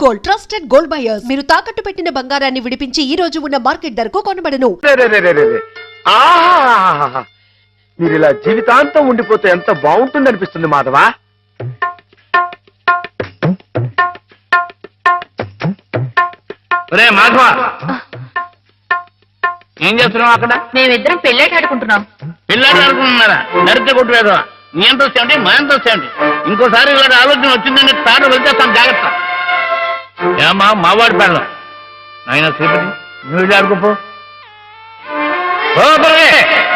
Gold, trusted gold buyers. మీరు తాకట్టు పెట్టిన బంగారాన్ని విడిపించి ఈ రోజు ఉన్న మార్కెట్ ధరకు కొనబడను. మీరు ఇలా జీవితాంతం ఉండిపోతే ఎంత బాగుంటుంది అనిపిస్తుంది మాధవ. మాధవ, ఏం చేస్తున్నావు అక్కడ? మేమిద్దరం పెళ్ళాట ఆడుకుంటున్నాం. పిల్లాడు ఆడుకుంటున్నారా? నరితే కొట్టువేదా? నీ ఎంత వచ్చేయండి, మా ఎంత వచ్చేయండి. ఇంకోసారి ఇలాంటి ఆలోచన వచ్చిందని తాడు వెళ్తేస్తాను, జాగ్రత్త. ఏమా మావాడి పెళ్ళం ఆయన శ్రీపతి, నువ్వు ఆడుకోపో.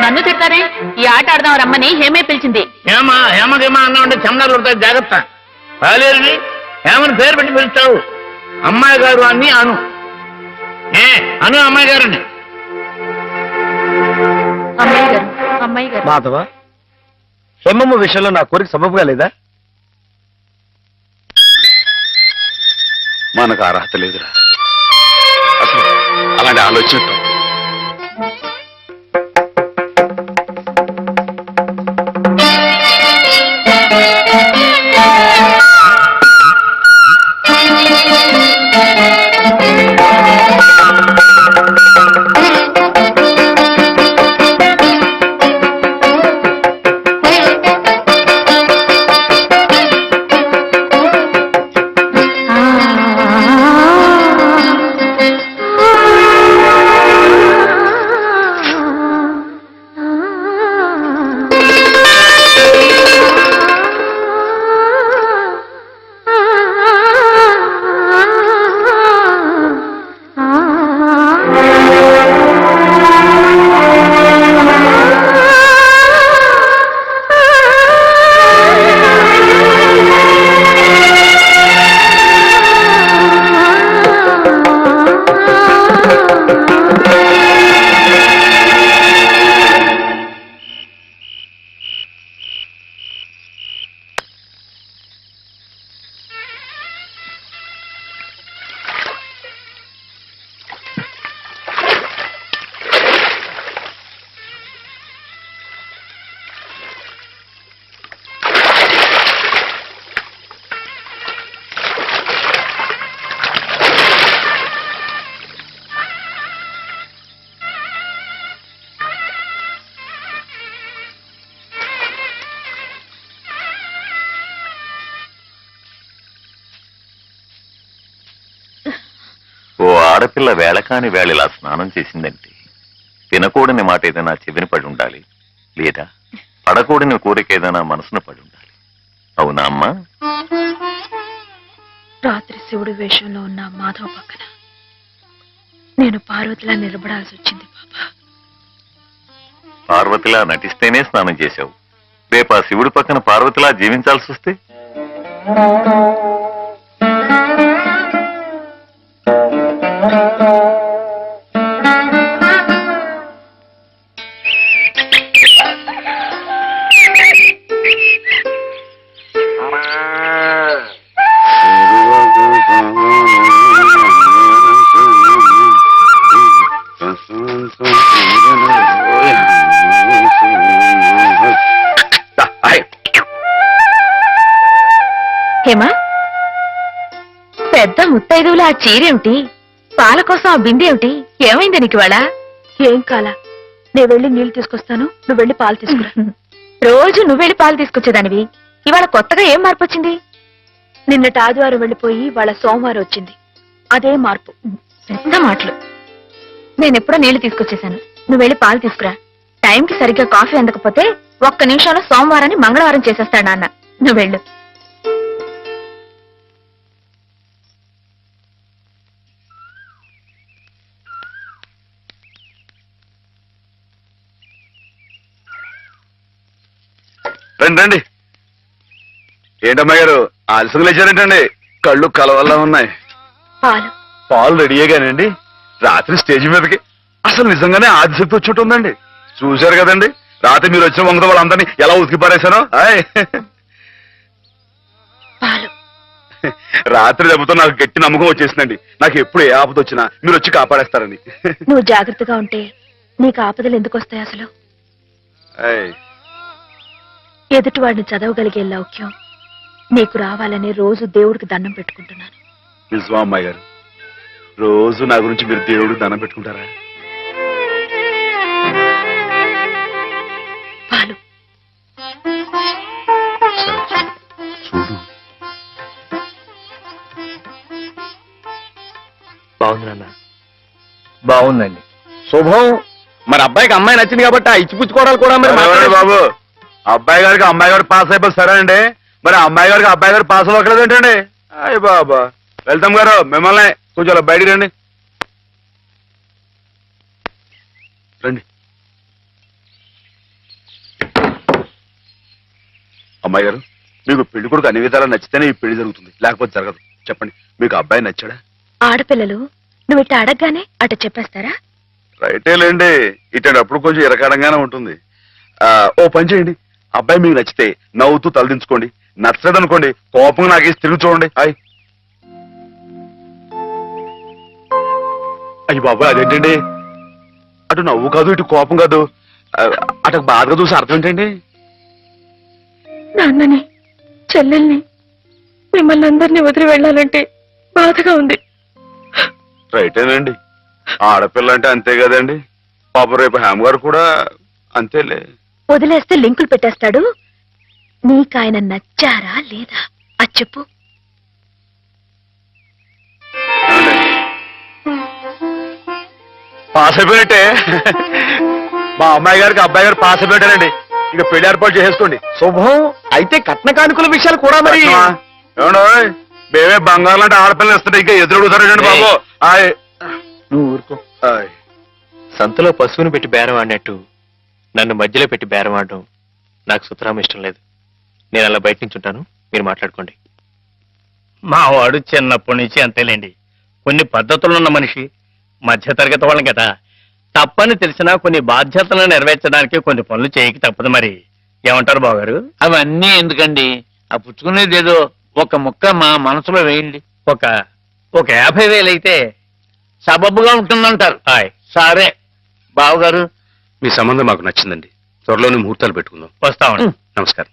నన్ను తిట్టారే? ఈ ఆట ఆడదాం రమ్మని హేమే పిలిచింది. హేమా హేమకేమా అన్నా ఉంటే చెమనాలు కొడతాయి, జాగ్రత్త. పాలేరుని హేమని పేరు పెట్టి పిలుస్తావు. అమ్మాయి గారు అని అను. అను అమ్మాయి గారండి. అమ్మాయి గారు. మాధవ, హేమమ్మ విషయంలో నా కోరిక సబబుగా లేదా? మనకు అర్హత లేదురా. అసలు అలాంటి ఆలోచన ఆడపిల్ల వేళకాని వేళ ఇలా స్నానం చేసిందంటే తినకూడని మాట ఏదైనా చెవిని పడి ఉండాలి, లేదా పడకూడని కోరిక ఏదైనా మనసును పడి ఉండాలి. అవునా అమ్మా? రాత్రి శివుడు వేషంలో ఉన్న మాధవ పక్కన నేను పార్వతిలా నిలబడాల్సి వచ్చింది బాబా. పార్వతిలా నటిస్తేనే స్నానం చేశావు. రేపు ఆ శివుడి పక్కన పార్వతిలా జీవించాల్సి వస్తే? హేమా, పెద్ద ముత్తైదువులు ఆ చీరేమిటి? పాల కోసం ఆ బిందెేమిటి? ఏమైంది నీకు ఇవాళ? ఏం కాలా, నేను వెళ్ళి నీళ్లు తీసుకొస్తాను, నువ్వు వెళ్ళి పాలు తీసుకురా. రోజు నువ్వు వెళ్ళి పాలు తీసుకొచ్చేదానివి, ఇవాళ కొత్తగా ఏం మార్పు వచ్చింది? నిన్నటి ఆదివారం వెళ్ళిపోయి వాళ్ళ సోమవారం వచ్చింది, అదే మార్పు. పెద్ద మాటలు. నేనెప్పుడో నీళ్లు తీసుకొచ్చేశాను, నువ్వు వెళ్ళి పాలు తీసుకురా. టైంకి సరిగ్గా కాఫీ అందకపోతే ఒక్క నిమిషంలో సోమవారాన్ని మంగళవారం చేసేస్తాడు నాన్న. నువ్వు వెళ్ళు. రండి రండి. ఏంటమ్మా గారు ఆలస్యం లేచారేంటండి? కళ్ళు కలవల్లా ఉన్నాయి. పాలు రెడీయేగానండి. రాత్రి స్టేజ్ మీదకి అసలు నిజంగానే ఆదిశక్తి వచ్చి ఉందండి. చూశారు కదండి రాత్రి మీరు వచ్చిన వంగతో వాళ్ళందరినీ ఎలా ఉతికి పారేశానో. రాత్రి దెబ్బతో నాకు గట్టి నమ్మకం వచ్చేసిందండి. నాకు ఎప్పుడు ఏ ఆపద వచ్చినా మీరు వచ్చి కాపాడేస్తారని. నువ్వు జాగ్రత్తగా ఉంటే నీకు ఆపదలు ఎందుకు వస్తాయి? అసలు ఎదుటివాడిని చదవగలిగే లౌక్యం నీకు రావాలని రోజు దేవుడికి దండం పెట్టుకుంటున్నాను. నిజమా అమ్మాయి గారు? రోజు నా గురించి మీరు దేవుడు దండం పెట్టుకుంటారా? పాలు సరే, చూడు. బాగుంది నాన్న, బాగుందండి. శుభం. మరి అబ్బాయికి అమ్మాయి నచ్చింది కాబట్టి ఆ ఇచ్చిపుచ్చుకోవడాలు కూడా మరి ఎవరండి మాట్లాడండి. బాబు, అబ్బాయి గారికి అమ్మాయి గారు పాస్ అయిపోయి సరే అండి, మరి అమ్మాయి గారికి అబ్బాయి గారు పాస్ అవ్వట్లేదు ఏంటండి? అయ్య బాబా. వెళ్తాం గారు, మిమ్మల్ని కొంచెం అలా బయటికి రండి. రండి. అమ్మాయి గారు, మీకు పెళ్లి కొడుకు అన్ని విధాలా నచ్చితేనే ఈ పెళ్లి జరుగుతుంది, లేకపోతే జరగదు. చెప్పండి, మీకు అబ్బాయి నచ్చాడా? ఆడపిల్లలు నువ్వు ఇట్ట అడగగానే అట చెప్పేస్తారా? రైటే లేండి, ఇటప్పుడు కొంచెం ఇరకాడంగానే ఉంటుంది. ఓ పని చేయండి, అబ్బాయి మీకు నచ్చితే నవ్వుతూ తలదించుకోండి, నచ్చలేదు అనుకోండి కోపం నాకేసి తిరిగి చూడండి. అయ్యి బాబు, అదేంటండి? అటు నవ్వు కాదు, ఇటు కోపం కాదు, అటు బాధగా చూసి అర్థం ఏంటండి? నాన్నని, చెల్లెల్ని, మిమ్మల్ని అందరినీ వదిలి వెళ్ళాలంటే బాధగా ఉంది. రైటేనండి, ఆడపిల్ల అంటే అంతే కదండి. పాప రేపు హేమ గారు కూడా అంతేలే. వదిలేస్తే లింకులు పెట్టేస్తాడు. నీకాయన నచ్చారా లేదా అది చెప్పు. పాస్ అయిపోయినట్టే. మా అమ్మాయి గారికి అబ్బాయి గారు పాస్ అయిపోయారండి. ఇక పెళ్లి ఏర్పాటు చేసేసుకోండి. శుభం. అయితే కట్న కానుకల విషయాలు కూడా మరి ఏమండో, మేమే బంగారం అంటే ఆడపిల్లలు ఇస్తుంటే ఇంకా ఎదురుడుతారండి బాబు. నువ్వు ఊరుకో. సంతలో పశువుని పెట్టి బేరం ఆడినట్టు నన్ను మధ్యలో పెట్టి బేరం ఆడడం నాకు సుతరాం ఇష్టం లేదు. నేను అలా బయట నుంచి ఉంటాను, మీరు మాట్లాడుకోండి. మా వాడు చిన్నప్పటి నుంచి అంతేలేండి. కొన్ని పద్ధతులున్న మనిషి, మధ్యతరగతి వాళ్ళం కదా. తప్పని తెలిసినా కొన్ని బాధ్యతలను నెరవేర్చడానికి కొన్ని పనులు చేయక తప్పదు. మరి ఏమంటారు బావగారు? అవన్నీ ఎందుకండి, ఆ పుచ్చుకునేది ఏదో ఒక ముక్క మా మనసులో వేయండి. ఒక 50,000 అయితే సబబుగా ఉంటుందంటారు. సరే బావగారు, మీ సంబంధం మాకు నచ్చిందండి. త్వరలోనే ముహూర్తాలు పెట్టుకుందాం. వస్తామండి. నమస్కారం.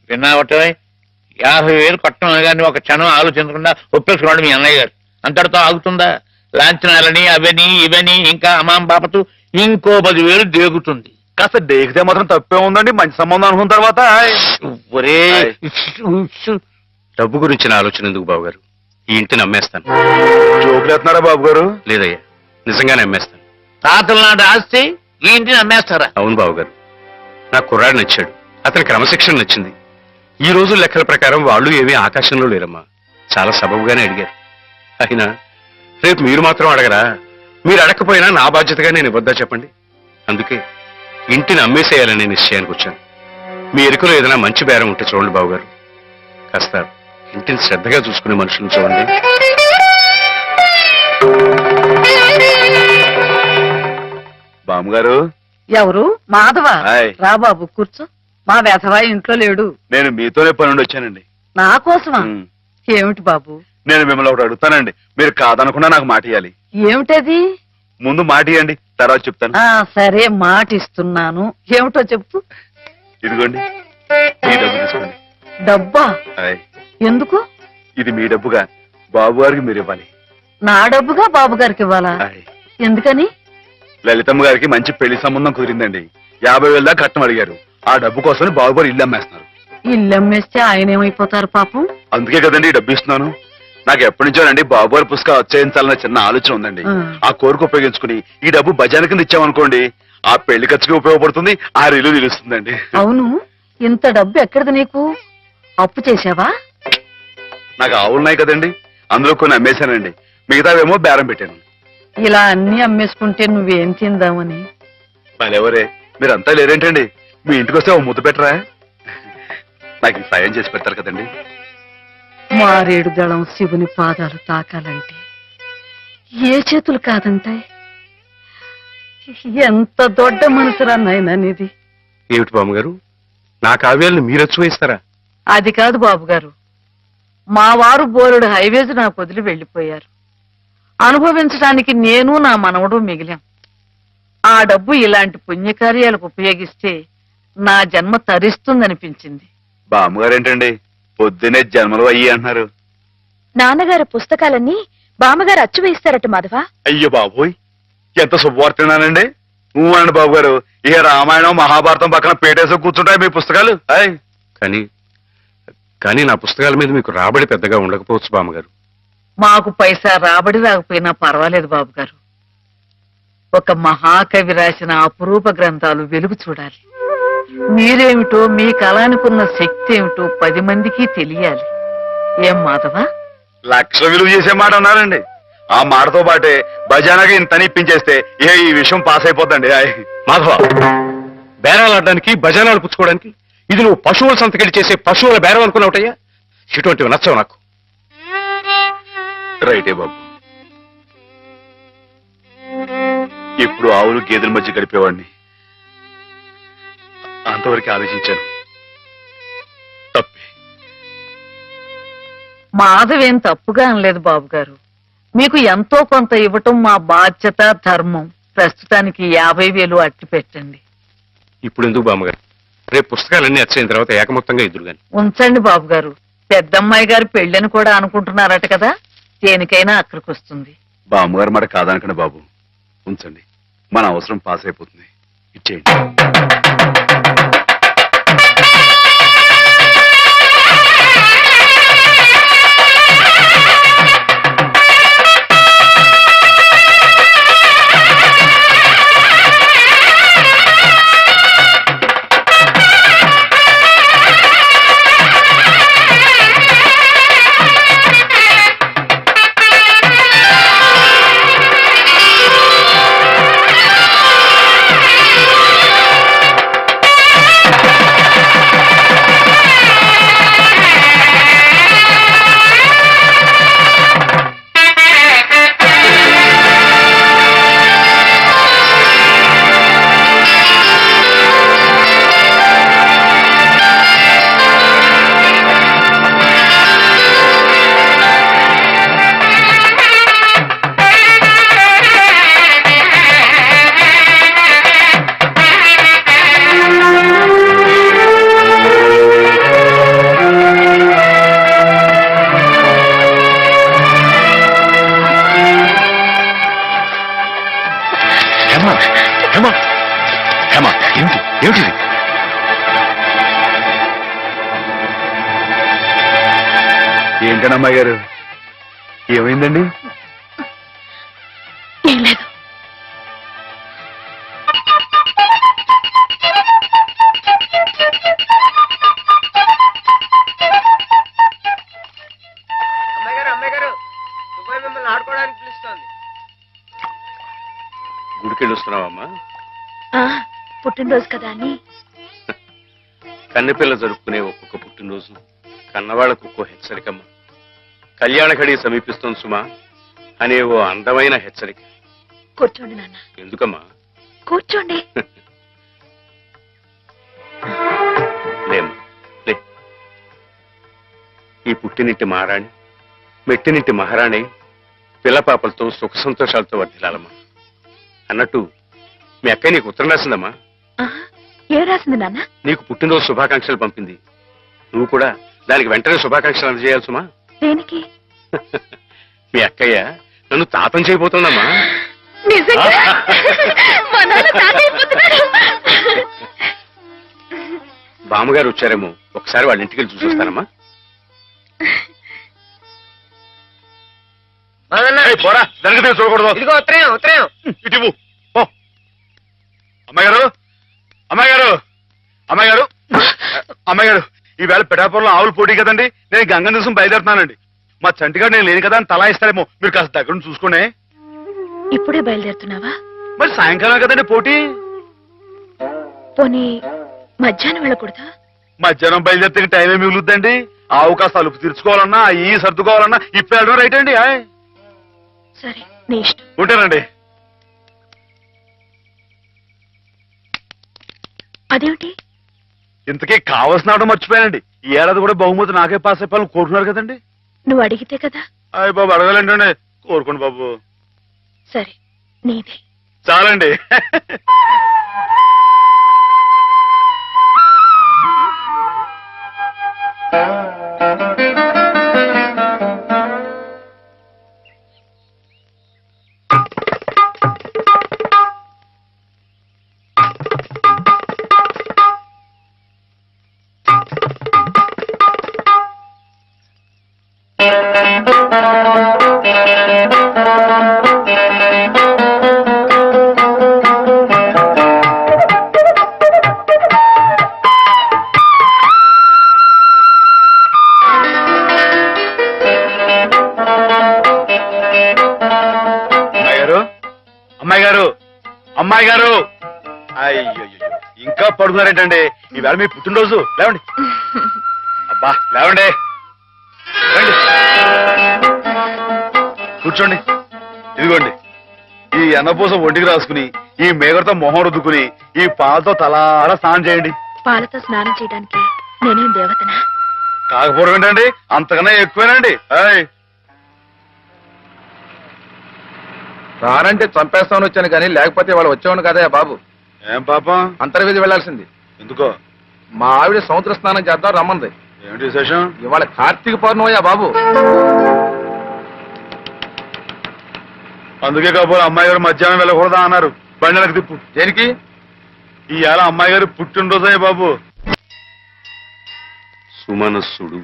విన్నావటే 50,000 కట్టడం కానీ ఒక క్షణం ఆలోచించకుండా ఒప్పేసుకున్నాడు మీ అన్నయ్య గారు. అంతటితో ఆగుతుందా? లాంఛనాలని అవని ఇవని ఇంకా అమాం బాపతు ఇంకో 10,000 దేగుతుంది. కాస్త డేకితే మాత్రం తప్పే ఉందండి, మంచి సంబంధం అనుకున్న తర్వాత. ఒరే డబ్బు గురించిన ఆలోచన ఎందుకు బాబుగారు? ఈ ఇంటిని అమ్మేస్తాను. జోకులు ఎత్తున్నారా బాబు గారు? లేదయ్యా, నిజంగానే అమ్మేస్తాను. తాతల నాటి ఆస్తి ఈ ఇంటిని అమ్మేస్తారా? అవును బాబుగారు, నాకు కుర్రాడు నచ్చాడు, అతని క్రమశిక్షణ నచ్చింది. ఈ రోజు లెక్కల ప్రకారం వాళ్ళు ఏమీ ఆకాశంలో లేరమ్మా, చాలా సబబుగానే అడిగారు. అయినా రేపు మీరు మాత్రం అడగరా? మీరు అడగకపోయినా నా బాధ్యతగా నేను ఇవ్వద్దా చెప్పండి? అందుకే ఇంటిని అమ్మేసేయాలనే నిశ్చయానికి వచ్చాను. మీ ఎరుకలో ఏదైనా మంచి బేరం ఉంటే చూడండి బాబుగారు. కాస్త ఇంటిని శ్రద్ధగా చూసుకునే మనుషులను చూడండి. బామ్మగారు. ఎవరు? మాధవ. హాయ్. రా బాబు కూర్చో. మా వెధవా ఇంట్లో లేడు. నేను మీతోనే పని నుండి వచ్చానండి. నా కోసమా? ఉమ్. ఏమిటి బాబు? నేను మిమ్మల్ని ఒకటి అడుగుతానండి, మీరు కాదనకుండా నాకు మాట ఇవ్వాలి. ఏమిటది? ముందు మాట ఇవ్వండి, తర్వాత చెప్తాను. సరే, మాట ఇస్తున్నాను. ఏమిటో చెప్పు. ఇదిగోండి, ఈ డబ్బు తీసుకోండి. డబ్బా? హాయ్. ఎందుకు? ఇది మీ డబ్బుగా బాబు గారికి మీరు ఇవ్వాలి. నా డబ్బుగా బాబు గారికి ఇవ్వాలా? హాయ్. ఎందుకని? లలితమ్మ గారికి మంచి పెళ్లి సంబంధం కుదిరిందండి. 50,000 దాకా కట్నం అడిగారు. ఆ డబ్బు కోసం బాబు గారు ఇల్లు అమ్మేస్తున్నారు. ఇల్లు అమ్మేస్తే ఆయన ఏమైపోతారు పాపం? అందుకే కదండి ఈ డబ్బు ఇస్తున్నాను. నాకు ఎప్పటి నుంచోనండి బాబు గారి పుస్తకం వచ్చేయించాలన్న చిన్న ఆలోచన ఉందండి. ఆ కోరిక ఉపయోగించుకుని ఈ డబ్బు బజార్ కింద ఇచ్చామనుకోండి, ఆ పెళ్లి ఖర్చుకి ఉపయోగపడుతుంది, ఆ ఇల్లు నిలుస్తుందండి. అవును, ఇంత డబ్బు ఎక్కడిది నీకు? అప్పు చేశావా? నాకు ఆవులున్నాయి కదండి, అందులో కొన్ని అమ్మేశానండి, మిగతావేమో బేరం పెట్టాను. ఇలా అన్ని అమ్మేసుకుంటే నువ్వేం తిందామని. మరెవరే, మీరంతా లేరేంటండి? మీ ఇంటికి వస్తే ఓ ముద్దు పెట్టరా? నాకు ఈ సాయం చేసి పెడతారు కదండి. మారేడు దళం శివుని పాదాలు తాకాలంటే ఏ చేతులు కాదంటాయి? ఎంత దొడ్డ మనసురా నాయనా నీది. ఏమిటి బామ్మగారు, నా కావ్యాలను మీరు వేస్తారా? అది కాదు బాబు గారు, మా వారు బోరుడు హైవేస్ నాకు వదిలి వెళ్ళిపోయారు. అనుభవించడానికి నేను నా మనవడు మిగిలాం. ఆ డబ్బు ఇలాంటి పుణ్యకార్యాలకు ఉపయోగిస్తే నా జన్మ తరిస్తుందనిపించింది. బామ్మగారు ఏంటండి, పొద్దునే జన్మలు అయ్యి అంటున్నారు. నాన్నగారు పుస్తకాలన్నీ బామ్మగారు అచ్చు వేయిస్తారట మాధవ. అయ్యో బాబోయ్, ఎంత శుభవార్తనానండి. నువ్వు అండి బాబు గారు, ఇక రామాయణం మహాభారతం పక్కన పేటేసో కూర్చుంటాయి మీ పుస్తకాలు. కానీ నా పుస్తకాల మీద మీకు రాబడి పెద్దగా ఉండకపోవచ్చు బామ్మగారు. మాకు పైసా రాబడి రాకపోయినా పర్వాలేదు బాబు గారు. ఒక మహాకవి రాసిన అపురూప గ్రంథాలు వెలుగు చూడాలి. మీరేమిటో మీ కళానికున్న శక్తి ఏమిటో 10 మందికి తెలియాలి. ఏం మాధవ? లక్ష విలువ చేసే మాట అన్నారండి. ఆ మాటతో పాటే భజానగా ఇంత ఇప్పించేస్తే ఈ విషయం పాస్ అయిపోద్దండి. మాధవ, బేరాలు ఆడడానికి భజనాలు పుచ్చుకోవడానికి ఇది నువ్వు పశువుల సంతకెళ్ళి చేసే పశువుల బేరం అనుకున్నావుటయ్యా. ఇటువంటివి నచ్చవు నాకు. రైటే బాబు, ఇప్పుడు ఆవులు గేదెల మధ్య గడిపేవాడిని. అంతవరకు ఆలోచించాను. తప్పే. మాధవేం తప్పుగా అనలేదు బాబు గారు. మీకు ఎంతో కొంత ఇవ్వటం మా బాధ్యత, ధర్మం. ప్రస్తుతానికి 50,000 అట్టి పెట్టండి. ఇప్పుడు ఎందుకు బామ్మగారు? రేపు పుస్తకాలన్నీ వచ్చైన తర్వాత ఏకమొత్తంగా ఎదురుగాని ఉంచండి బాబు గారు. పెద్దమ్మాయి గారి పెళ్ళని కూడా అనుకుంటున్నారట కదా, దేనికైనా అక్కడికి వస్తుంది. బామ్మగారు మాట కాదనకండి బాబు, ఉంచండి. మన అవసరం పాస్ అయిపోతుంది. ఇచ్చేయండి. ఏమిటి? ఏంటని అమ్మాయి గారు, ఏమైందండి? ఏం లేదు. ఆడుకోవడానికి పిలుస్తోంది. గుడికెళ్ళి వస్తున్నావమ్మా? పుట్టినరోజు కదా అని. కన్నెపిల్ల జరుపుకునే ఒక్కొక్క పుట్టినరోజు కన్నవాళ్లకు ఒక్కో హెచ్చరికమ్మ. కళ్యాణ ఘడి సమీపిస్తుంది సుమా అనే ఓ అందమైన హెచ్చరిక. కూర్చోండి నాన్న. ఎందుకమ్మా? కూర్చోండి. లేమ్మా, లే. ఈ పుట్టినింటి మహారాణి, మెట్టినింటి మహారాణి పిల్లపాపలతో సుఖ సంతోషాలతో వర్ధిల్లాలమ్మా. అన్నట్టు మీ అక్కయ్య నీకు ఉత్తరం రాసిందమ్మా. ఏం రాసింది నాన్న? నీకు పుట్టినరోజు శుభాకాంక్షలు పంపింది. నువ్వు కూడా దానికి వెంటనే శుభాకాంక్షలు అందజేయాలి సుమా. దేనికి? మీ అక్కయ్య నన్ను తాతం చేయబోతోందమ్మా. బామ్మగారు వచ్చారేమో, ఒకసారి వాళ్ళ ఇంటికి వెళ్ళి చూసొస్తానమ్మా. పోరా, దానికి చూడకూడదు. ఇదిగో ఉత్తరం, ఉత్తరం. ఇటు అమ్మాయి గారు, అమ్మాయి గారు, అమ్మాయి గారు, అమ్మాయి గారు, ఈవేళ పిఠాపురంలో ఆవులు పోటీ కదండి. నేను గంగ దివసం బయలుదేరుతున్నానండి. మా చంటిగాడు నేను లేని కదా అని తలా ఇస్తారేమో, మీరు కాస్త దగ్గర నుంచి చూసుకోండి. ఇప్పుడే బయలుదేరుతున్నావా? మరి సాయంకాలం కదండి పోటీ. పోనీ మధ్యాహ్నం వెళ్ళకూడదా? మధ్యాహ్నం బయలుదేరితే టైం ఏమి మిగులుద్దండి. ఆవు కాస్త అలుపు తీర్చుకోవాలన్నా, ఈ సర్దుకోవాలన్నా ఇప్పుడు వెళ్ళడం రైట్ అండి. సరే, నీ ఇష్టం. ఉంటానండి. అదేమిటి? ఇంతకీ కావాల్సిన ఆవడం మర్చిపోయానండి. ఈ ఏడాది కూడా బహుమతి నాకే పాస్ అయిపోవాలని కోరుకున్నారు కదండి. నువ్వు అడిగితే కదా. అయ్య బాబు, అడగాలంటే కోరుకోండి బాబు. సరే, నీదే. చాలండి. అమ్మాయి గారు అమ్మాయి గారు అయ్యో ఇంకా పడుతున్నారేంటండి ఈవేళ మీ పుట్టినరోజు లేవండి అబ్బా లేవండి రండి కూర్చోండి ఇదిగోండి ఈ అన్నపూస ఒంటికి రాసుకుని ఈ మేగడతో మొహం రుద్దుకుని ఈ పాలతో తలారా స్నానం చేయండి పాలతో స్నానం చేయడానికి నేనేం దేవతనా? కాకపోవడం ఏంటండి అంతకన్నా ఎక్కువేనండి రానంటే చంపేస్తామని వచ్చాను కానీ లేకపోతే వాళ్ళు వచ్చేవాడు కదా బాబు. ఏం పాపం అంతర్వేది వెళ్లాల్సింది. ఎందుకో? మా ఆవిడ సముద్ర స్నానం చేద్దాం రమ్మంది. ఏమిటి విశేషం? ఇవాళ కార్తీక పౌర్ణమయ్యా బాబు. అందుకే కాబోలు అమ్మాయి గారు మధ్యాహ్నం వెళ్ళకూడదా అన్నారు. బండిలకు తిప్పు. దేనికి? ఇవాళ అమ్మాయి గారు పుట్టినరోజే బాబు. సుమనస్సుడు.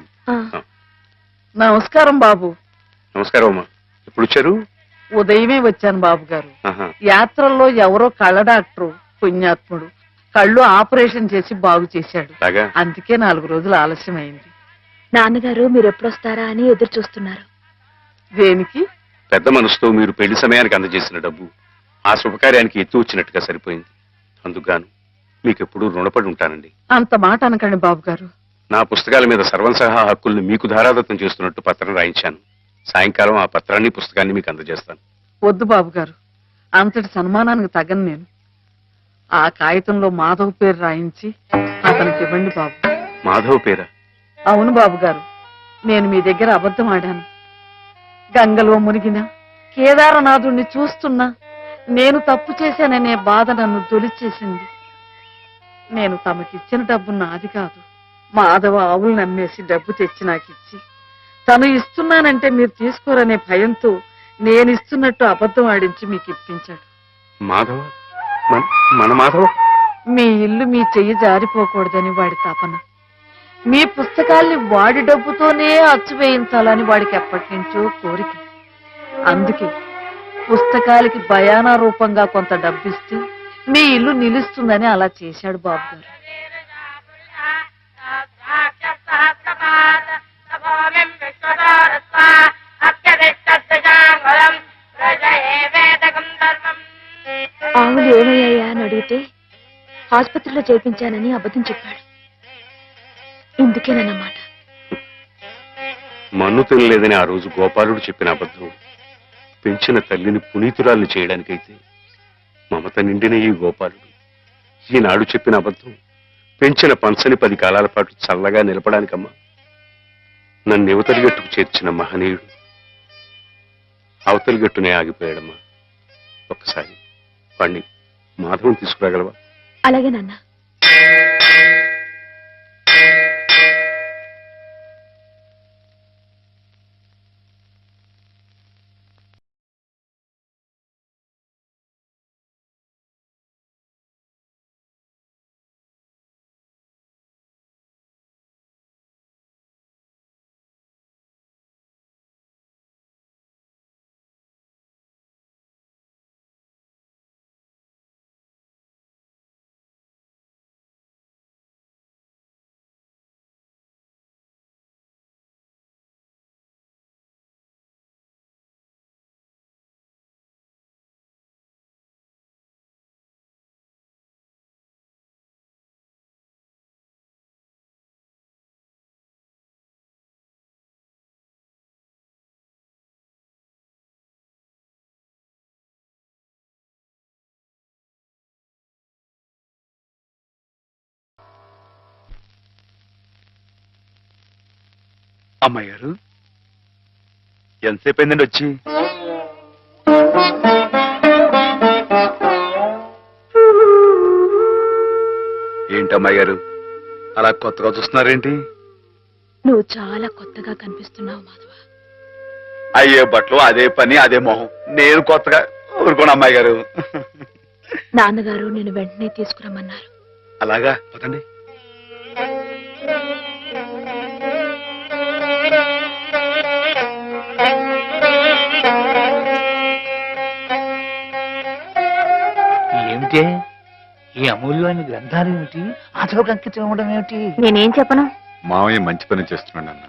నమస్కారం బాబు. నమస్కారం అమ్మా. ఎప్పుడు వచ్చారు? ఉదయమే వచ్చాను బాబు గారు. ఆహా. యాత్రల్లో ఎవరో కళ్ళ డాక్టరు పుణ్యాత్ముడు కళ్ళు ఆపరేషన్ చేసి బాగు చేశాడు. అలాగా? అందుకే 4 రోజులు ఆలస్యమైంది. నాన్నగారు మీరు ఎప్పుడొస్తారా అని ఎదురు చూస్తున్నారు. దేనికి? పెద్ద మనసుతో మీరు పెళ్లి సమయానికి అందజేసిన డబ్బు ఆ శుభకార్యానికి ఎత్తు వచ్చినట్టుగా సరిపోయింది. అందుకుగాను మీకెప్పుడు రుణపడి ఉంటానండి. అంత మాట అనకండి బాబు గారు. నా పుస్తకాల మీద సర్వం సహా హక్కుల్ని మీకు ధారాదత్తం చేస్తున్నట్టు పత్రం రాయించాను. సాయంకాలం ఆ పత్రాన్ని పుస్తకాన్ని మీకు అందజేస్తాను. వద్దు బాబు గారు, అంతటి సన్మానానికి తగను నేను. ఆ కాగితంలో మాధవ్ పేరు రాయించి అతనికి ఇవ్వండి బాబు. మాధవ్ పేరా? అవును బాబు గారు, నేను మీ దగ్గర అబద్ధం ఆడాను. గంగలో మునిగిన కేదారనాథుణ్ణి చూస్తున్నా నేను తప్పు చేశాననే బాధ నన్ను తొలిచేసింది. నేను తమకిచ్చిన డబ్బు నాది కాదు. మాధవ ఆవులు నమ్మేసి డబ్బు తెచ్చి నాకిచ్చి తను ఇస్తున్నానంటే మీరు తీసుకోరనే భయంతో నేను ఇస్తున్నట్టు అబద్ధం ఆడించి మీకు ఇప్పించాడు. మాధవ? మన మాధవ? మీ ఇల్లు మీ చెయ్యి జారిపోకూడదని వాడి తపన. మీ పుస్తకాల్ని వాడి డబ్బుతోనే అచ్చు వేయించాలని వాడికి ఎప్పటి నుంచో కోరిక. అందుకే పుస్తకాలకి బయానా రూపంగా కొంత డబ్బిస్తే మీ ఇల్లు నిలుస్తుందని అలా చేశాడు బాబు గారు. ఆవులు ఏమయ్యాయా అని అడిగితే ఆసుపత్రిలో చేర్పించానని అబద్ధం చెప్పాడు. ఇందుకేనన్నమాట. మన్ను తినలేదని ఆ రోజు గోపాలుడు చెప్పిన అబద్ధం పెంచిన తల్లిని పునీతురాల్ని చేయడానికైతే మమత నిండిన ఈ గోపాలుడు ఈనాడు చెప్పిన అబద్ధం పెంచిన పంచని 10 కాలాల పాటు చల్లగా నిలపడానికమ్మా. నన్ను యువతలి గట్టుకు చేర్చిన మహనీయుడు అవతలి గట్టునే ఆగిపోయాడమ్మా. ఒక్కసారి వాణ్ణి మాధవం తీసుకురాగలవా? అలాగే నాన్న. అమ్మాయి గారు ఎంతసేపు అయిందండి వచ్చి? ఏంటి అమ్మాయి గారు అలా కొత్తగా చూస్తున్నారేంటి? నువ్వు చాలా కొత్తగా కనిపిస్తున్నావు మాధవ. అయ్యే బట్టలు అదే పని అదే మొహం. నేను కొత్తగా ఊరుకోను అమ్మాయి గారు. నాన్నగారు నేను వెంటనే తీసుకురమ్మన్నారు. అలాగా పదండి. ఏమిటే ఈ అమూల్యమైన గ్రంథాలు ఏమిటి? ఆచలకు అంకితం ఇవ్వడం ఏమిటి? నేనేం చెప్పను. మావయ్య మంచి పని చేస్తున్నాడు అన్న.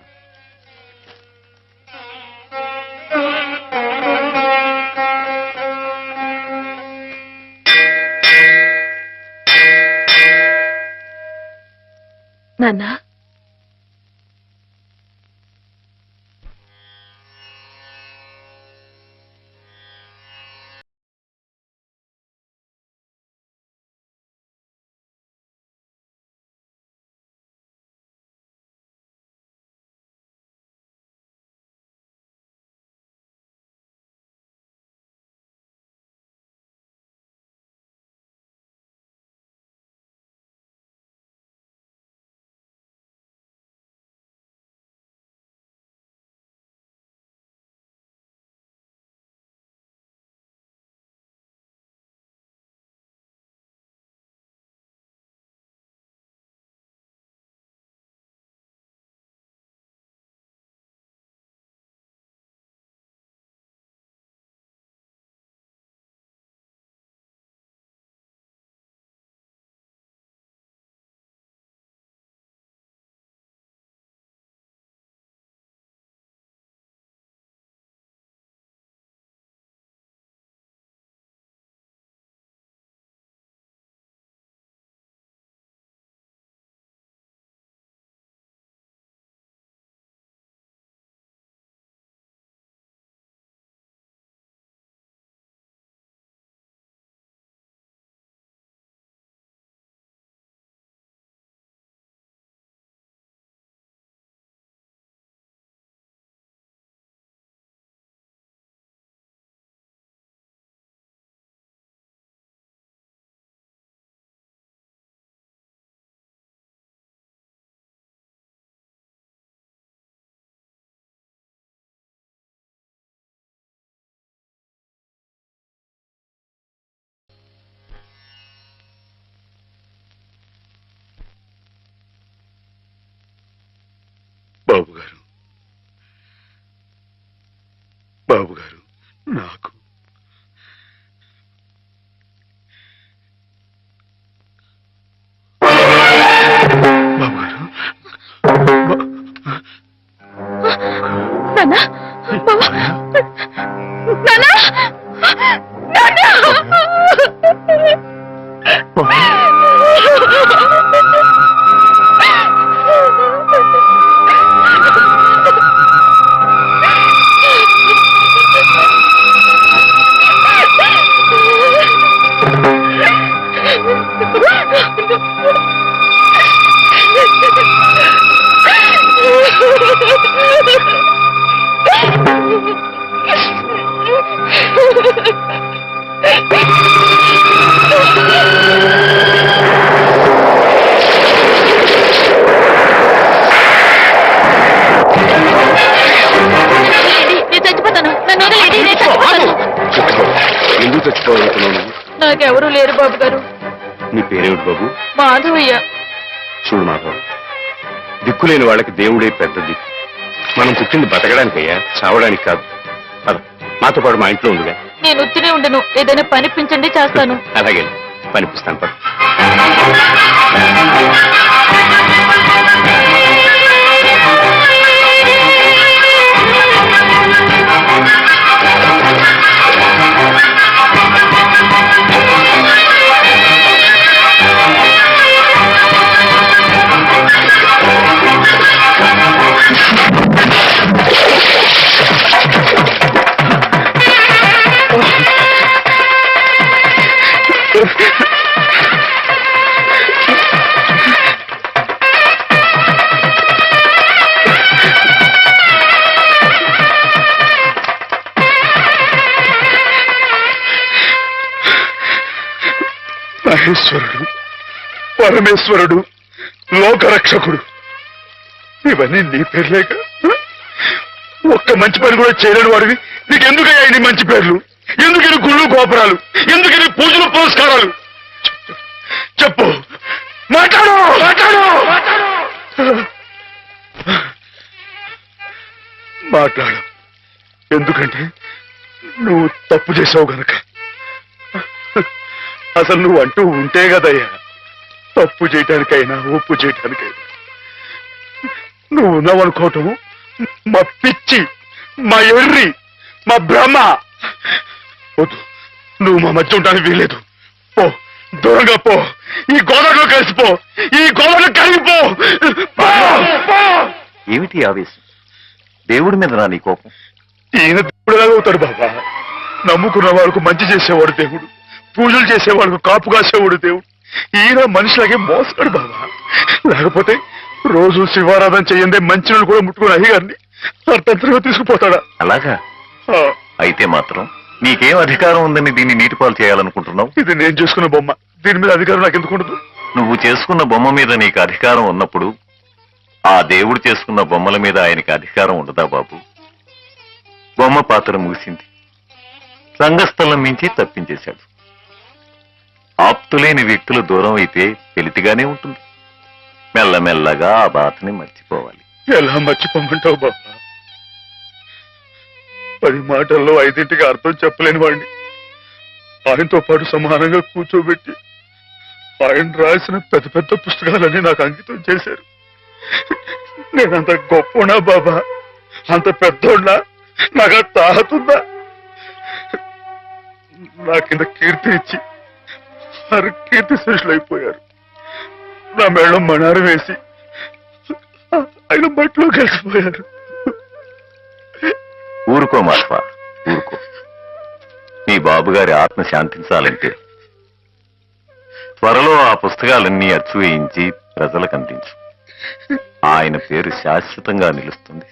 బాబు గారు నాకు బాబు గారు నాన్నా నాన్నా ఎందుకు చచ్చిపోవాలనుకున్నావు? నాకెవరూ లేరు బాబు గారు. నీ పేరేమిటి బాబు? మాధవయ్య. చూడు మాధవ్, దిక్కులేని వాళ్ళకి దేవుడే పెద్ద దిక్కు. మనం పుట్టింది బతకడానికయ్యా, చావడానికి కాదు. పద, మాతో పాటు మా ఇంట్లో ఉందిగా. నేను ఉత్తినే ఉండను, ఏదైనా పనిపించండి చేస్తాను. అలాగే పనిపిస్తాను. పద. మహేశ్వరుడు, పరమేశ్వరుడు, లోకరక్షకుడు, ఇవన్నీ నీ పేర్లేక? ఒక్క మంచి పని కూడా చేయలేని వాడివి నీకెందుకయ్యా ఇన్ని మంచి పేర్లు? ఎందుకని గుళ్ళు గోపురాలు? ఎందుకని పూజలు పురస్కారాలు? చెప్పు, మాట్లాడు మాట్లాడు మాట్లాడు. ఎందుకంటే నువ్వు తప్పు చేసావు గనక. అసలు నువ్వు అంటూ ఉంటే కదయ్యా తప్పు చేయటానికైనా ఒప్పు చేయటానికైనా. నువ్వు ఉన్నావనుకోవటం మా పిచ్చి, మా ఎర్రి, మా భ్రమ. వద్దు, నువ్వు మా మధ్య ఉండడానికి వీల్లేదు. పో, దూరంగా పో, ఈ గోదావరిలో కలిసిపో, ఈ గోదావరిలో కలిగిపో. ఏమిటి ఆవేశం? దేవుడి మీద నా నీ కోపం? ఈయన దేవుడులాగా అవుతాడు బాబా. నమ్ముకున్న వాళ్ళకు మంచి చేసేవాడు దేవుడు, పూజలు చేసేవాళ్ళకు కాపు కాసేవాడు దేవుడు. ఈయన మనిషిలాగే మోసాడు బాబా. లేకపోతే రోజు శివారాధన చేయందే మంచి నీళ్ళు కూడా ముట్టుకుని అయ్యగారిని అర్థంతరంగా తీసుకుపోతాడా? అలాగా అయితే మాత్రం నీకేం అధికారం ఉందని దీన్ని నీటిపాలు చేయాలనుకుంటున్నావు? ఇది నేను చేసుకున్న బొమ్మ, దీని మీద అధికారం నాకు ఎందుకు ఉండదు? నువ్వు చేసుకున్న బొమ్మ మీద నీకు అధికారం ఉన్నప్పుడు ఆ దేవుడు చేసుకున్న బొమ్మల మీద ఆయనకి అధికారం ఉండదా బాబు? బొమ్మ పాత్ర ముగిసింది, రంగస్థలం నుంచి తప్పించేశాడు. ఆప్తులేని వ్యక్తులు దూరం అయితే వెలితిగానే ఉంటుంది. మెల్లమెల్లగా ఆ బాధని మర్చిపోవాలి. ఎలా మర్చిపోమంటావు బాబా? 10 మాటల్లో 5ంటికి అర్థం చెప్పలేని వాడిని ఆయనతో పాటు సమానంగా కూర్చోబెట్టి ఆయన రాసిన పెద్ద పెద్ద పుస్తకాలన్నీ నాకు అంకితం చేశారు. నేనంత గొప్పనా బాబా? అంత పెద్దోడ్నా? నాకు తాహతుందా? నా కింద కీర్తి ఇచ్చి వారు కీర్తి శేషులు అయిపోయారు. నా మేళం మణారు వేసి ఆయన బట్టలో కలిసిపోయారు. ఊరుకో మాధవ, ఊరుకో. నీ బాబుగారి ఆత్మ శాంతించాలంటే త్వరలో ఆ పుస్తకాలన్నీ అచ్చు వేయించి ప్రజలకు అందించు. ఆయన పేరు శాశ్వతంగా నిలుస్తుంది.